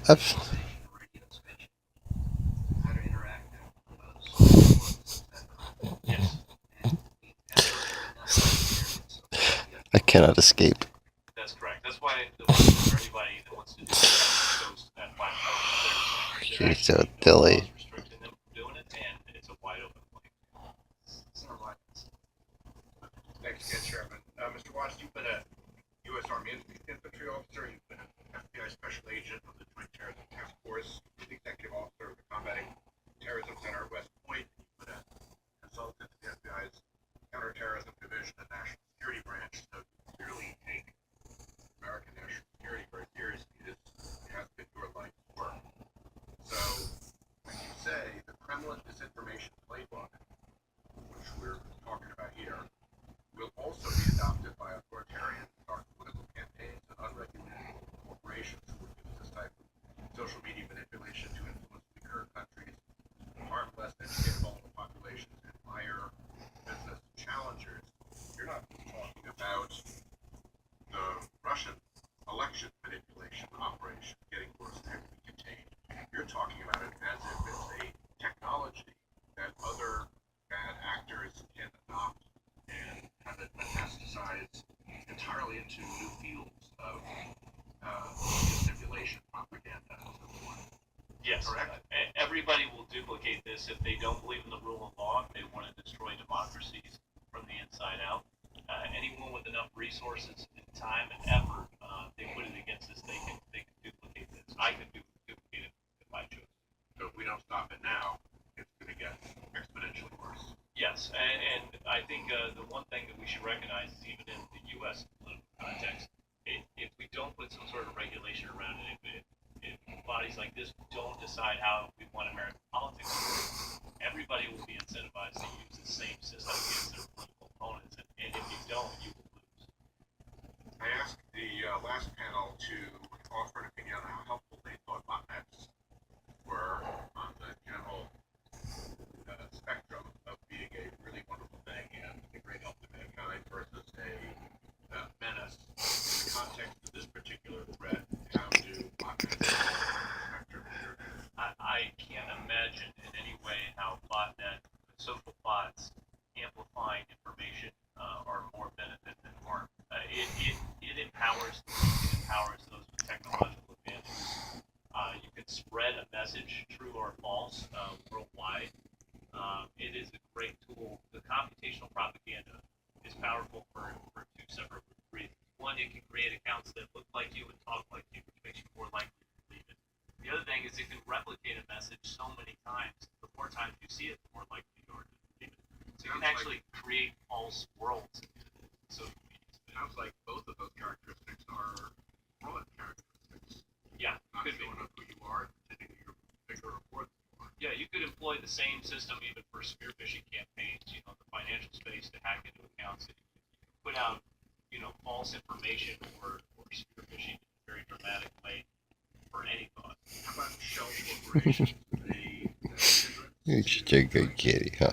I've, I cannot escape. That's correct. That's why everybody that wants to do it goes to that platform. You're so silly. Restricting them from doing it, and it's a wide open lane. Thanks again, Chairman. Mr. Watts, you've been a U.S. Army infantry officer. You've been an FBI special agent of the Joint Terrorism Task Force, the executive officer of the Combating Terrorism Center at West Point. You've been a consultant to the FBI's Counterterrorism Division and National Security Branch. So you clearly take American national security very seriously. It has been your life's work. So, as you say, the Kremlin disinformation playbook, which we're talking about here, will also be adopted by authoritarian dark political campaigns and unregulated corporations who will use this type of social media manipulation to influence weaker countries, harm less educated vulnerable populations, and hire business challengers. You're not talking about the Russian election manipulation operation getting worse and contained. You're talking about it as if it's a technology that other bad actors can adopt and have it metastasized entirely into new fields of simulation propaganda. Yes, correct. Everybody will duplicate this if they don't believe in the rule of law. If they want to destroy democracies from the inside out. Anyone with enough resources and time and effort, they put it against this. They can duplicate this. I can duplicate it if I choose. So if we don't stop it now, it's going to get exponentially worse. Yes, and I think the one thing that we should recognize is even in the U.S. political context, if we don't put some sort of regulation around it, if bodies like this don't decide how we want American politics to work, everybody will be incentivized to use the same system against their political opponents, and if you don't, you will lose. I asked the last panel to offer an opinion on how helpful they thought botnets were on the general spectrum of being a really wonderful thing and a great help to mankind versus a menace. In the context of this particular threat, how do botnets spectrum here? I can't imagine in any way how botnet, social bots, amplifying information are more benefit than harm. It empowers those with technological advantages. You can spread a message, true or false, worldwide. It is a great tool. The computational propaganda is powerful for two separate reasons. One, it can create accounts that look like you and talk like you, which makes you more likely to believe it. The other thing is it can replicate a message so many times. The more times you see it, the more likely you are to believe it. So you can actually create false worlds in social media. Sounds like both of those characteristics are fraud characteristics. Yeah, not could be. showing up who you are, pretending you're bigger or more than you are. Yeah, you could employ the same system even for spear phishing campaigns. The financial space to hack into accounts. And you can put out, false information or spear phishing in a very dramatic way for any cause. How about shell corporations? You're such a good kitty, huh?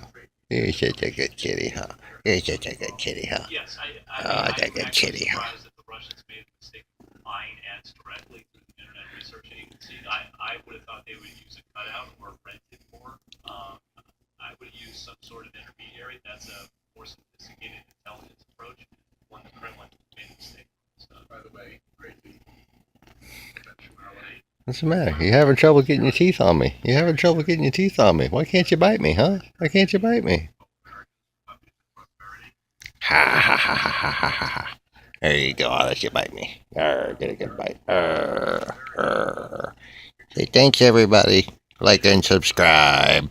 You're such a good kitty, huh? You're such a good kitty, huh? Yes, Oh, that I'm good actually kitty, huh? surprised that the Russians made the mistake of buying ads directly through the Internet Research Agency. I would have thought they would use a cutout or rent it more. I would use some sort of intermediary. That's a more sophisticated intelligence approach. One the Kremlin made a mistake. So, by the way, greatly eventuality. What's the matter? You having trouble getting your teeth on me? You having trouble getting your teeth on me? Why can't you bite me, huh? Why can't you bite me? Ha ha ha ha ha ha ha. There you go. I'll let you bite me. Get a good bite. Say thanks, everybody. Like and subscribe.